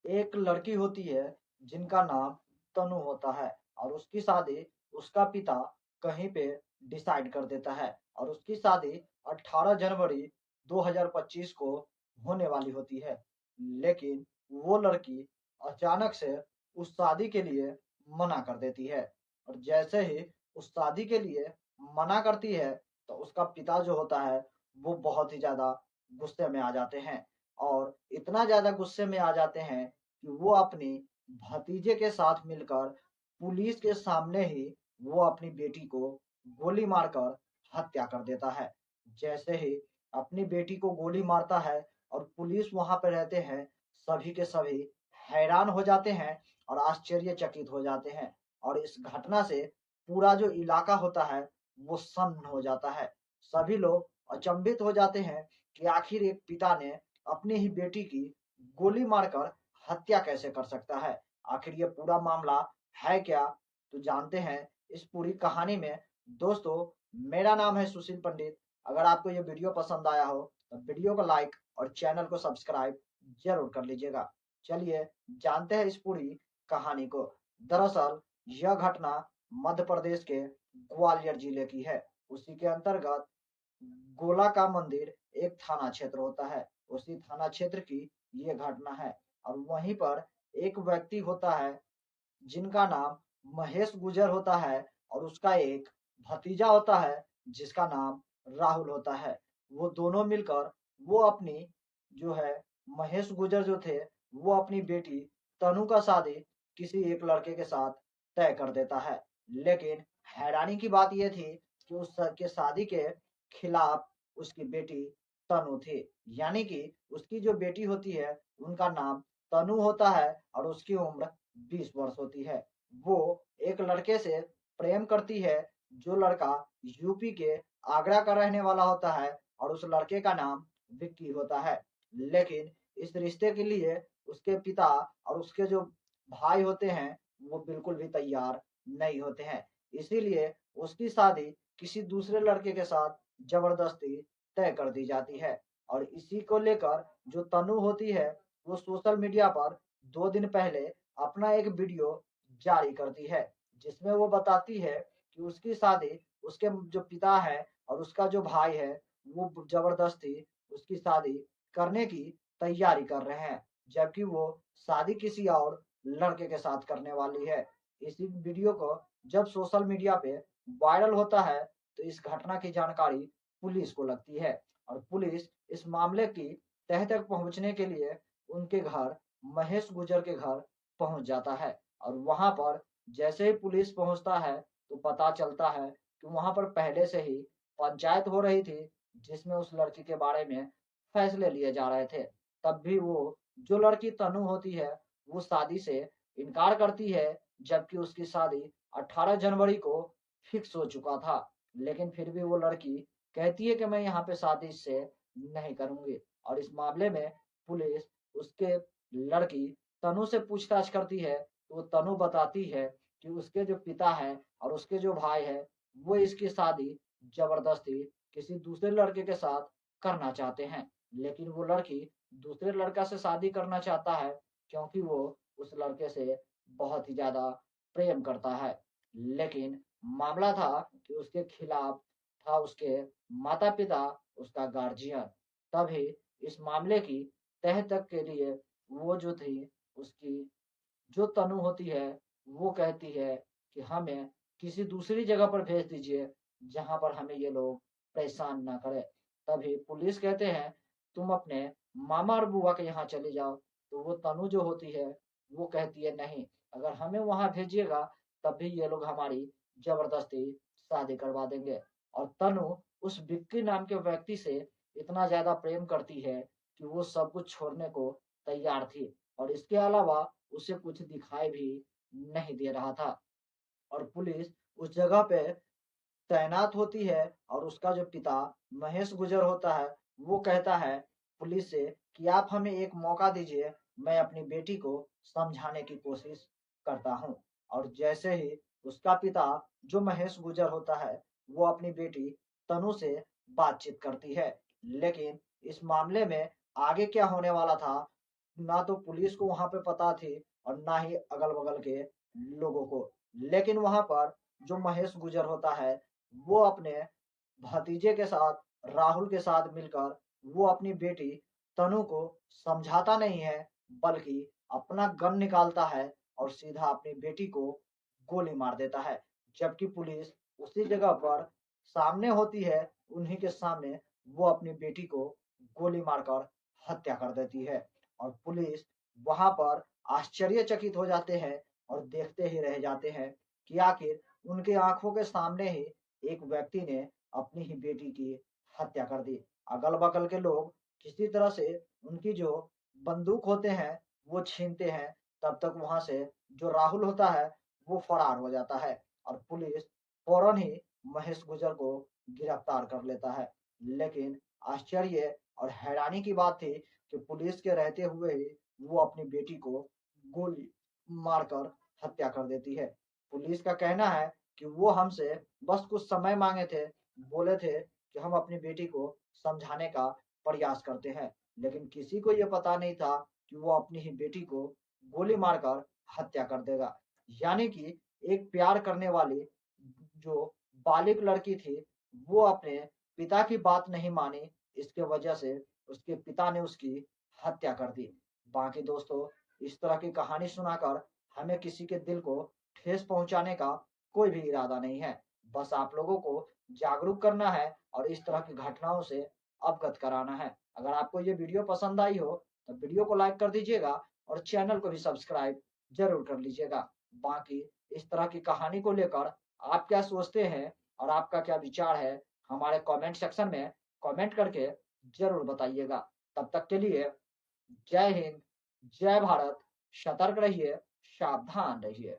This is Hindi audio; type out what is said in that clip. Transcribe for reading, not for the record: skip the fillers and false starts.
एक लड़की होती है जिनका नाम तनु होता है और उसकी शादी उसका पिता कहीं पे डिसाइड कर देता है और उसकी शादी 18 जनवरी 2025 को होने वाली होती है। लेकिन वो लड़की अचानक से उस शादी के लिए मना कर देती है और जैसे ही उस शादी के लिए मना करती है तो उसका पिता जो होता है वो बहुत ही ज़्यादा गुस्से में आ जाते हैं और इतना ज़्यादा गुस्से में आ जाते हैं कि वो अपनी भतीजे के साथ मिलकर पुलिस के सामने ही वो अपनी बेटी को गोली मारकर हत्या कर देता है। जैसे ही अपनी बेटी को गोली मारता है और पुलिस वहां पर रहते हैं, सभी के सभी हैरान हो जाते हैं और आश्चर्यचकित हो जाते हैं और इस घटना से पूरा जो इलाका होता है वो सन्न हो जाता है। सभी लोग अचंभित हो जाते हैं कि आखिर एक पिता ने अपनी ही बेटी की गोली मारकर हत्या कैसे कर सकता है? आखिर ये पूरा मामला है क्या? तो जानते हैं इस पूरी कहानी में। दोस्तों, मेरा नाम है सुशील पंडित। अगर आपको ये वीडियो पसंद आया हो तो वीडियो को लाइक और चैनल को सब्सक्राइब जरूर कर लीजिएगा। चलिए जानते हैं इस पूरी कहानी को। दरअसल यह घटना मध्य प्रदेश के ग्वालियर जिले की है। उसी के अंतर्गत गोला का मंदिर एक थाना क्षेत्र होता है। उसी थाना क्षेत्र की ये घटना है और वहीं पर एक व्यक्ति होता है जिनका नाम महेश गुजर होता है और उसका एक भतीजा होता है जिसका नाम राहुल होता है। वो दोनों मिलकर वो अपनी जो है महेश गुजर जो थे वो अपनी बेटी तनु का शादी किसी एक लड़के के साथ तय कर देता है। लेकिन हैरानी की बात यह थी कि उस के शादी के खिलाफ उसकी बेटी तनु थी। यानी कि उसकी जो बेटी होती है उनका नाम तनु होता है और उसकी उम्र 20 वर्ष होती है। वो एक लड़के से प्रेम करती है जो लड़का यूपी के आगरा का रहने वाला होता है और उस लड़के का नाम विक्की होता है। लेकिन इस रिश्ते के लिए उसके पिता और उसके जो भाई होते हैं वो बिल्कुल भी तैयार नहीं होते हैं। इसीलिए उसकी शादी किसी दूसरे लड़के के साथ जबरदस्ती तय कर दी जाती है और इसी को लेकर जो तनु होती है वो सोशल मीडिया पर 2 दिन पहले अपना एक वीडियो जारी करती है जिसमें वो बताती है कि उसकी शादी उसके जो पिता है और उसका जो भाई है वो जबरदस्ती उसकी शादी करने की तैयारी कर रहे हैं, जबकि वो शादी किसी और लड़के के साथ करने वाली है। इसी वीडियो को जब सोशल मीडिया पे वायरल होता है तो इस घटना की जानकारी पुलिस को लगती है और पुलिस इस मामले की तह तक पहुंचने के लिए उनके घर महेश गुजर के घर पहुंच जाता है और वहां पर जैसे ही पुलिस पहुंचता है तो पता चलता है कि वहां पर पहले से ही पंचायत हो रही थी जिसमें उस लड़की के बारे में फैसले लिए जा रहे थे। तब भी वो जो लड़की तनु होती है वो शादी से इनकार करती है, जबकि उसकी शादी 18 जनवरी को फिक्स हो चुका था। लेकिन फिर भी वो लड़की कहती है कि मैं यहाँ पे शादी से नहीं करूंगी और इस मामले में पुलिस उसके लड़की तनु से पूछताछ करती है तो वो तनु बताती है कि उसके जो पिता है और उसके जो भाई है वो इसकी शादी जबरदस्ती किसी दूसरे लड़के के साथ करना चाहते हैं। लेकिन वो लड़की दूसरे लड़का से शादी करना चाहता है क्योंकि वो उस लड़के से बहुत ही ज्यादा प्रेम करता है। लेकिन मामला था कि उसके खिलाफ था उसके माता पिता, उसका गार्जियन। तभी इस मामले की तह तक के लिए वो जो थी उसकी जो तनु होती है वो कहती है कि हमें किसी दूसरी जगह पर भेज दीजिए जहां पर हमें ये लोग परेशान ना करें। तभी पुलिस कहते हैं तुम अपने मामा और बुआ के यहाँ चले जाओ। तो वो तनु जो होती है वो कहती है नहीं, अगर हमें वहां भेजिएगा तब भी ये लोग हमारी जबरदस्ती शादी करवा देंगे। और तनु उस विक्की नाम के व्यक्ति से इतना ज्यादा प्रेम करती है कि वो सब कुछ छोड़ने को तैयार थी और इसके अलावा उसे कुछ दिखाई भी नहीं दे रहा था। और पुलिस उस जगह पे तैनात होती है और उसका जो पिता महेश गुजर होता है वो कहता है पुलिस से कि आप हमें एक मौका दीजिए, मैं अपनी बेटी को समझाने की कोशिश करता हूँ। और जैसे ही उसका पिता जो महेश गुजर होता है वो अपनी बेटी तनु से बातचीत करती है। लेकिन इस मामले में आगे क्या होने वाला था ना तो पुलिस को वहां पे पता थी और ना ही अगल बगल के लोगों को। लेकिन वहां पर जो महेश गुजर होता है वो अपने भतीजे के साथ, राहुल के साथ मिलकर वो अपनी बेटी तनु को समझाता नहीं है, बल्कि अपना गन निकालता है और सीधा अपनी बेटी को गोली मार देता है। जबकि पुलिस उसी जगह पर सामने होती है, उन्हीं के सामने वो अपनी बेटी को गोली मारकर हत्या कर देती है। और पुलिस वहां पर आश्चर्यचकित हो जाते हैं और देखते ही रह जाते हैं कि आखिर उनके आंखों के सामने ही एक व्यक्ति ने अपनी ही बेटी की हत्या कर दी। अगल बगल के लोग किसी तरह से उनकी जो बंदूक होते हैं वो छीनते हैं। तब तक वहां से जो राहुल होता है वो फरार हो जाता है और पुलिस फौरन ही महेश गुजर को गिरफ्तार कर लेता है। लेकिन आश्चर्य और हैरानी की बात थी कि पुलिस के रहते हुए ही वो अपनी बेटी को गोली मारकर हत्या कर देती है। पुलिस का कहना है कि वो हमसे बस कुछ समय मांगे थे, बोले थे कि हम अपनी बेटी को समझाने का प्रयास करते हैं। लेकिन किसी को ये पता नहीं था कि वो अपनी ही बेटी को गोली मारकर हत्या कर देगा। यानी कि एक प्यार करने वाली जो बालिग लड़की थी वो अपने पिता की बात नहीं मानी, इसके वजह से उसके पिता ने उसकी हत्या कर दी। बाकी दोस्तों, इस तरह की कहानी सुनाकर हमें किसी के दिल को ठेस पहुंचाने का कोई भी इरादा नहीं है। बस आप लोगों को जागरूक करना है और इस तरह की घटनाओं से अवगत कराना है। अगर आपको ये वीडियो पसंद आई हो तो वीडियो को लाइक कर दीजिएगा और चैनल को भी सब्सक्राइब जरूर कर लीजिएगा। बाकी इस तरह की कहानी को लेकर आप क्या सोचते हैं और आपका क्या विचार है, हमारे कमेंट सेक्शन में कमेंट करके जरूर बताइएगा। तब तक के लिए जय हिंद, जय भारत, सतर्क रहिए, सावधान रहिए।